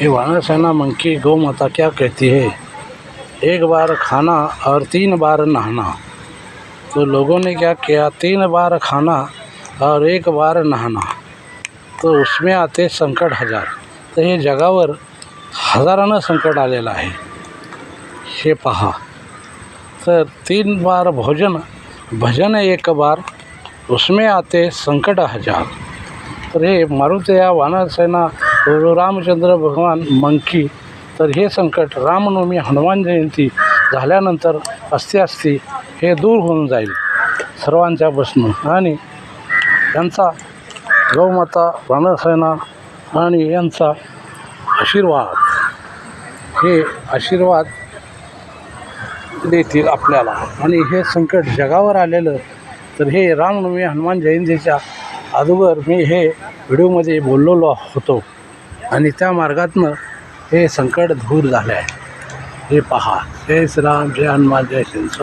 ये वानर सेना मंकी गौ माता क्या कहती है, एक बार खाना और 3 बार नहाना। तो लोगों ने क्या किया, 3 बार खाना और 1 बार नहाना, तो उसमें आते संकट हजार। तर हे जगावर हजारानं संकट आलेलं आहे, हे पहा। तर 3 बार भजन 1 बार, उसमें आते संकट हजार। तर हे मारुती या वानर सेना रामचंद्र भगवान मंकी, तर हे संकट रामनवमी हनुमान जयंती झाल्यानंतर असते हे दूर होऊन जाईल सर्वांच्यापासून। आणि यांचा गौमाता वानर सेना आणि यांचा आशीर्वाद, हे आशीर्वाद देतील आपल्याला। आणि हे संकट जगावर आलेलं, तर हे रामनवमी हनुमान जयंतीच्या अगोदर मी हे व्हिडिओमध्ये बोललेलो होतो आणि त्या मार्गातनं हे संकट दूर झाले आहे, हे पहा। जय श्रीराम, जय हनुमान, जय शिवराय।